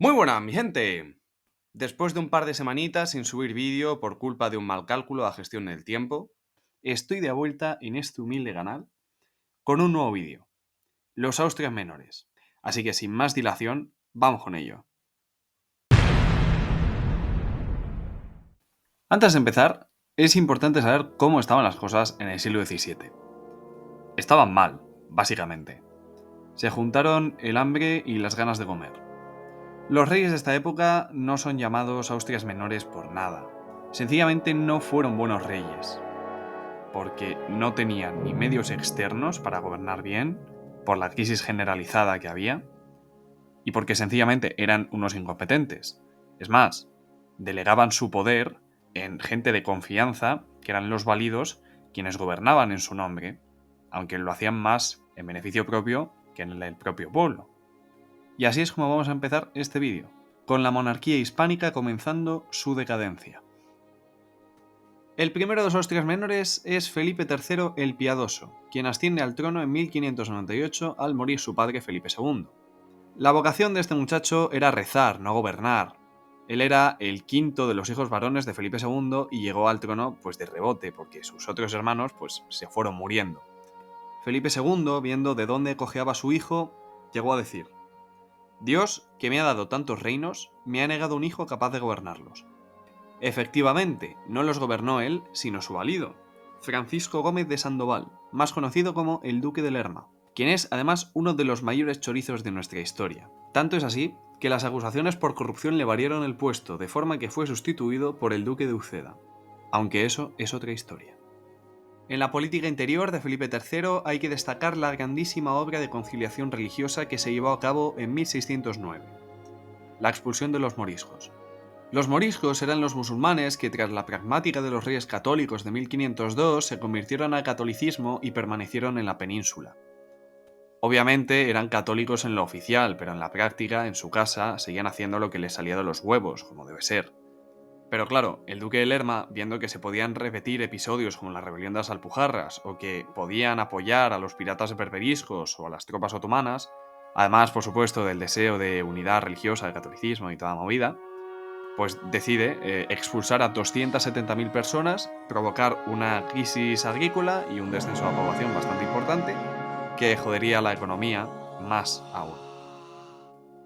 Muy buenas, mi gente. Después de un par de semanitas sin subir vídeo por culpa de un mal cálculo de gestión del tiempo, estoy de vuelta en este humilde canal con un nuevo vídeo, los Austrias menores. Así que sin más dilación, vamos con ello. Antes de empezar, es importante saber cómo estaban las cosas en el siglo XVII. Estaban mal, básicamente. Se juntaron el hambre y las ganas de comer. Los reyes de esta época no son llamados Austrias menores por nada. Sencillamente no fueron buenos reyes, porque no tenían ni medios externos para gobernar bien, por la crisis generalizada que había, y porque sencillamente eran unos incompetentes. Es más, delegaban su poder en gente de confianza, que eran los válidos, quienes gobernaban en su nombre, aunque lo hacían más en beneficio propio que en el propio pueblo. Y así es como vamos a empezar este vídeo, con la monarquía hispánica comenzando su decadencia. El primero de los Austrias menores es Felipe III el Piadoso, quien asciende al trono en 1598 al morir su padre Felipe II. La vocación de este muchacho era rezar, no gobernar. Él era el quinto de los hijos varones de Felipe II y llegó al trono pues de rebote, porque sus otros hermanos pues se fueron muriendo. Felipe II, viendo de dónde cojeaba su hijo, llegó a decir: Dios, que me ha dado tantos reinos, me ha negado un hijo capaz de gobernarlos. Efectivamente, no los gobernó él, sino su valido, Francisco Gómez de Sandoval, más conocido como el Duque de Lerma, quien es además uno de los mayores chorizos de nuestra historia. Tanto es así que las acusaciones por corrupción le variaron el puesto, de forma que fue sustituido por el Duque de Uceda, aunque eso es otra historia. En la política interior de Felipe III hay que destacar la grandísima obra de conciliación religiosa que se llevó a cabo en 1609, la expulsión de los moriscos. Los moriscos eran los musulmanes que, tras la pragmática de los reyes católicos de 1502, se convirtieron al catolicismo y permanecieron en la península. Obviamente eran católicos en lo oficial, pero en la práctica, en su casa, seguían haciendo lo que les salía de los huevos, como debe ser. Pero claro, el duque de Lerma, viendo que se podían repetir episodios como la rebelión de las Alpujarras, o que podían apoyar a los piratas de berberiscos o a las tropas otomanas, además, por supuesto, del deseo de unidad religiosa del catolicismo y toda movida, pues decide expulsar a 270.000 personas, provocar una crisis agrícola y un descenso de la población bastante importante, que jodería la economía más aún.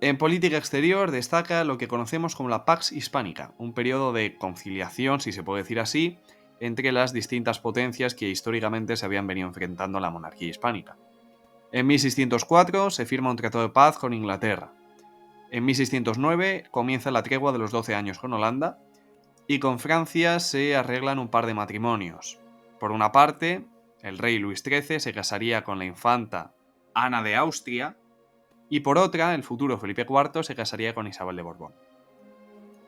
En política exterior destaca lo que conocemos como la Pax Hispánica, un periodo de conciliación, si se puede decir así, entre las distintas potencias que históricamente se habían venido enfrentando a la monarquía hispánica. En 1604 se firma un tratado de paz con Inglaterra. En 1609 comienza la tregua de los 12 años con Holanda, y con Francia se arreglan un par de matrimonios. Por una parte, el rey Luis XIII se casaría con la infanta Ana de Austria, y por otra, el futuro Felipe IV se casaría con Isabel de Borbón.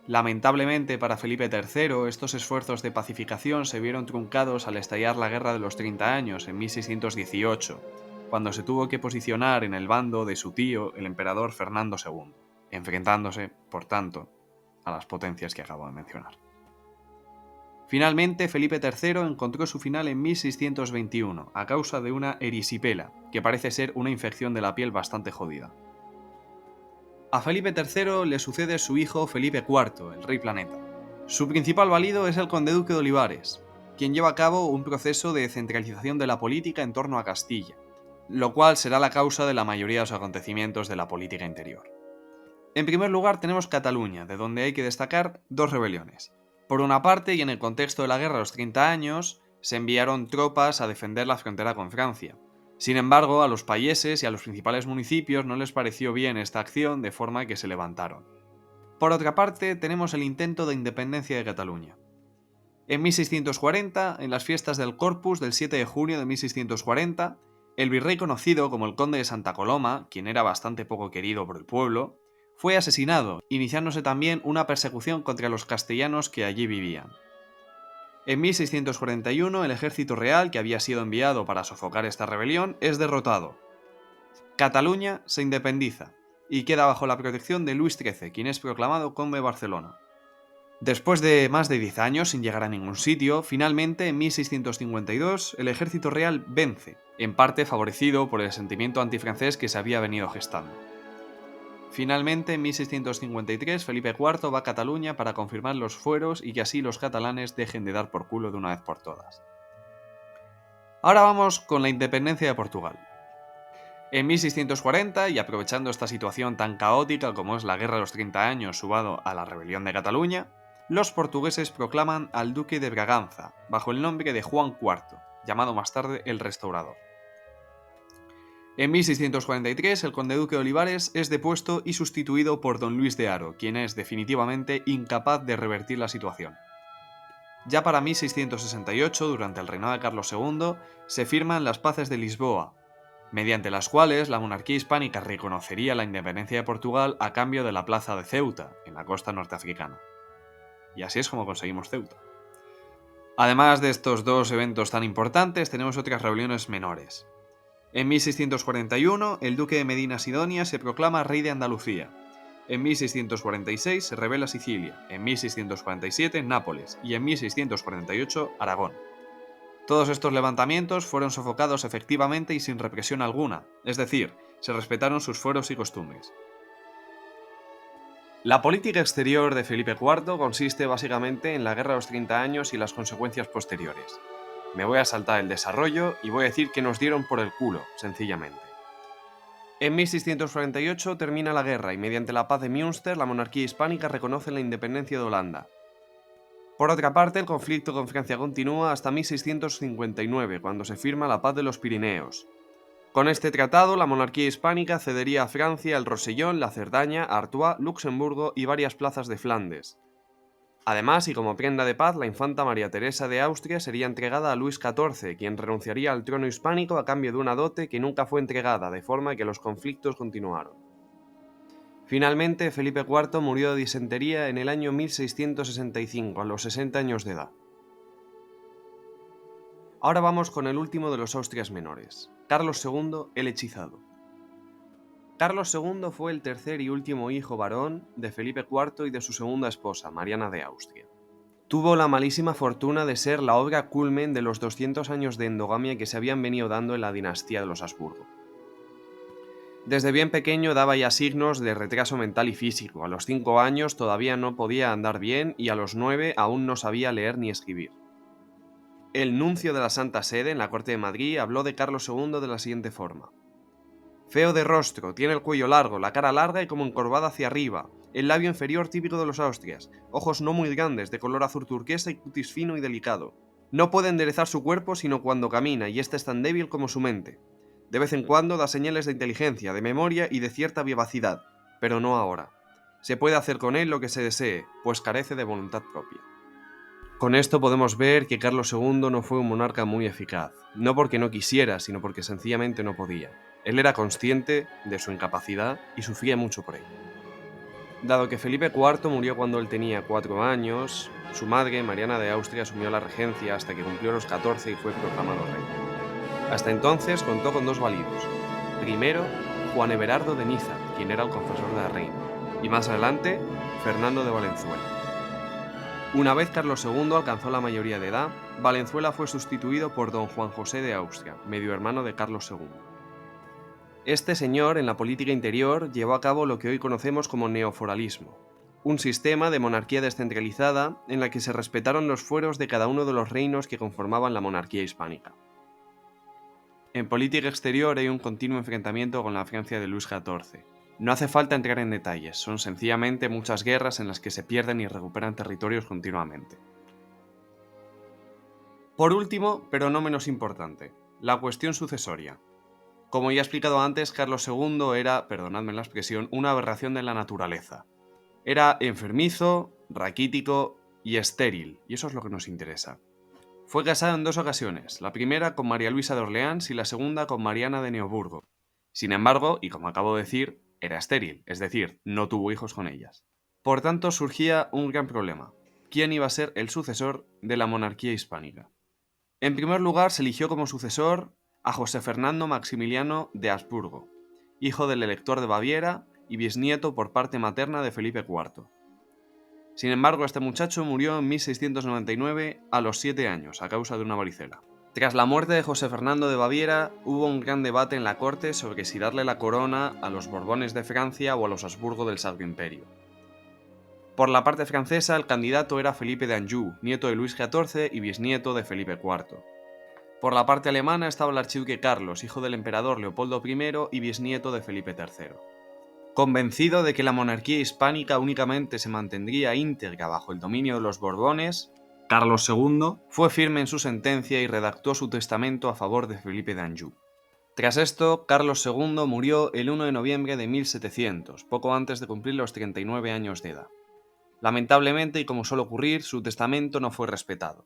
Lamentablemente para Felipe III, estos esfuerzos de pacificación se vieron truncados al estallar la Guerra de los 30 años en 1618, cuando se tuvo que posicionar en el bando de su tío, el emperador Fernando II, enfrentándose, por tanto, a las potencias que acabo de mencionar. Finalmente, Felipe III encontró su final en 1621, a causa de una erisipela, que parece ser una infección de la piel bastante jodida. A Felipe III le sucede su hijo Felipe IV, el Rey Planeta. Su principal valido es el conde duque de Olivares, quien lleva a cabo un proceso de centralización de la política en torno a Castilla, lo cual será la causa de la mayoría de los acontecimientos de la política interior. En primer lugar tenemos Cataluña, de donde hay que destacar dos rebeliones. Por una parte, y en el contexto de la Guerra de los 30 años, se enviaron tropas a defender la frontera con Francia. Sin embargo, a los payeses y a los principales municipios no les pareció bien esta acción, de forma que se levantaron. Por otra parte, tenemos el intento de independencia de Cataluña. En 1640, en las fiestas del Corpus del 7 de junio de 1640, el virrey conocido como el conde de Santa Coloma, quien era bastante poco querido por el pueblo, fue asesinado, iniciándose también una persecución contra los castellanos que allí vivían. En 1641, el ejército real, que había sido enviado para sofocar esta rebelión, es derrotado. Cataluña se independiza y queda bajo la protección de Luis XIII, quien es proclamado conde de Barcelona. Después de más de 10 años sin llegar a ningún sitio, finalmente en 1652 el ejército real vence, en parte favorecido por el sentimiento antifrancés que se había venido gestando. Finalmente, en 1653, Felipe IV va a Cataluña para confirmar los fueros y que así los catalanes dejen de dar por culo de una vez por todas. Ahora vamos con la independencia de Portugal. En 1640, y aprovechando esta situación tan caótica como es la Guerra de los 30 años sumado a la rebelión de Cataluña, los portugueses proclaman al duque de Braganza, bajo el nombre de Juan IV, llamado más tarde el Restaurador. En 1643, el conde duque de Olivares es depuesto y sustituido por don Luis de Haro, quien es definitivamente incapaz de revertir la situación. Ya para 1668, durante el reinado de Carlos II, se firman las Paces de Lisboa, mediante las cuales la monarquía hispánica reconocería la independencia de Portugal a cambio de la plaza de Ceuta, en la costa norteafricana. Y así es como conseguimos Ceuta. Además de estos dos eventos tan importantes, tenemos otras rebeliones menores. En 1641, el duque de Medina Sidonia se proclama rey de Andalucía. En 1646 se rebela Sicilia, en 1647 Nápoles y en 1648 Aragón. Todos estos levantamientos fueron sofocados efectivamente y sin represión alguna, es decir, se respetaron sus fueros y costumbres. La política exterior de Felipe IV consiste básicamente en la Guerra de los 30 años y las consecuencias posteriores. Me voy a saltar el desarrollo y voy a decir que nos dieron por el culo, sencillamente. En 1648 termina la guerra y mediante la paz de Münster la monarquía hispánica reconoce la independencia de Holanda. Por otra parte, el conflicto con Francia continúa hasta 1659, cuando se firma la paz de los Pirineos. Con este tratado, la monarquía hispánica cedería a Francia el Rosellón, la Cerdaña, Artois, Luxemburgo y varias plazas de Flandes. Además, y como prenda de paz, la infanta María Teresa de Austria sería entregada a Luis XIV, quien renunciaría al trono hispánico a cambio de una dote que nunca fue entregada, de forma que los conflictos continuaron. Finalmente, Felipe IV murió de disentería en el año 1665, a los 60 años de edad. Ahora vamos con el último de los Austrias menores, Carlos II el Hechizado. Carlos II fue el tercer y último hijo varón de Felipe IV y de su segunda esposa, Mariana de Austria. Tuvo la malísima fortuna de ser la obra culmen de los 200 años de endogamia que se habían venido dando en la dinastía de los Habsburgo. Desde bien pequeño daba ya signos de retraso mental y físico. A los 5 años todavía no podía andar bien y a los 9 aún no sabía leer ni escribir. El nuncio de la Santa Sede en la corte de Madrid habló de Carlos II de la siguiente forma: feo de rostro, tiene el cuello largo, la cara larga y como encorvada hacia arriba, el labio inferior típico de los Austrias, ojos no muy grandes, de color azul turquesa y cutis fino y delicado. No puede enderezar su cuerpo sino cuando camina, y este es tan débil como su mente. De vez en cuando da señales de inteligencia, de memoria y de cierta vivacidad, pero no ahora. Se puede hacer con él lo que se desee, pues carece de voluntad propia. Con esto podemos ver que Carlos II no fue un monarca muy eficaz, no porque no quisiera, sino porque sencillamente no podía. Él era consciente de su incapacidad y sufría mucho por ello. Dado que Felipe IV murió cuando él tenía 4 años, su madre, Mariana de Austria, asumió la regencia hasta que cumplió los 14 y fue proclamado rey. Hasta entonces contó con 2 validos. Primero, Juan Everardo de Niza, quien era el confesor de la reina, y más adelante, Fernando de Valenzuela. Una vez Carlos II alcanzó la mayoría de edad, Valenzuela fue sustituido por don Juan José de Austria, medio hermano de Carlos II. Este señor, en la política interior, llevó a cabo lo que hoy conocemos como neoforalismo, un sistema de monarquía descentralizada en la que se respetaron los fueros de cada uno de los reinos que conformaban la monarquía hispánica. En política exterior hay un continuo enfrentamiento con la Francia de Luis XIV. No hace falta entrar en detalles, son sencillamente muchas guerras en las que se pierden y recuperan territorios continuamente. Por último, pero no menos importante, la cuestión sucesoria. Como ya he explicado antes, Carlos II era, perdonadme la expresión, una aberración de la naturaleza. Era enfermizo, raquítico y estéril, y eso es lo que nos interesa. Fue casado en 2 ocasiones, la primera con María Luisa de Orleans y la segunda con Mariana de Neoburgo. Sin embargo, y como acabo de decir, era estéril, es decir, no tuvo hijos con ellas. Por tanto, surgía un gran problema. ¿Quién iba a ser el sucesor de la monarquía hispánica? En primer lugar, se eligió como sucesor a José Fernando Maximiliano de Habsburgo, hijo del elector de Baviera y bisnieto por parte materna de Felipe IV. Sin embargo, este muchacho murió en 1699 a los 7 años a causa de una varicela. Tras la muerte de José Fernando de Baviera, hubo un gran debate en la corte sobre si darle la corona a los Borbones de Francia o a los Habsburgo del Sacro Imperio. Por la parte francesa, el candidato era Felipe de Anjou, nieto de Luis XIV y bisnieto de Felipe IV. Por la parte alemana estaba el archiduque Carlos, hijo del emperador Leopoldo I y bisnieto de Felipe III. Convencido de que la monarquía hispánica únicamente se mantendría íntegra bajo el dominio de los Borbones, Carlos II fue firme en su sentencia y redactó su testamento a favor de Felipe de Anjou. Tras esto, Carlos II murió el 1 de noviembre de 1700, poco antes de cumplir los 39 años de edad. Lamentablemente, y como suele ocurrir, su testamento no fue respetado.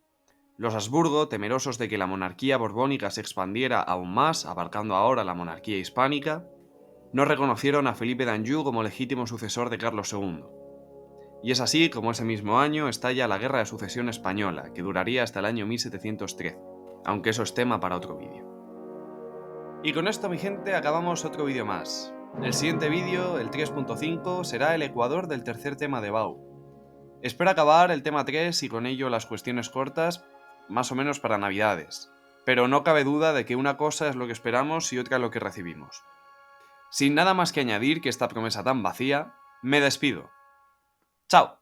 Los Habsburgo, temerosos de que la monarquía borbónica se expandiera aún más, abarcando ahora la monarquía hispánica, no reconocieron a Felipe de Anjou como legítimo sucesor de Carlos II. Y es así como ese mismo año estalla la Guerra de Sucesión Española, que duraría hasta el año 1713, aunque eso es tema para otro vídeo. Y con esto, mi gente, acabamos otro vídeo más. El siguiente vídeo, el 3.5, será el Ecuador del tercer tema de Bau. Espero acabar el tema 3 y con ello las cuestiones cortas, más o menos para Navidades, pero no cabe duda de que una cosa es lo que esperamos y otra lo que recibimos. Sin nada más que añadir que esta promesa tan vacía, me despido. ¡Chao!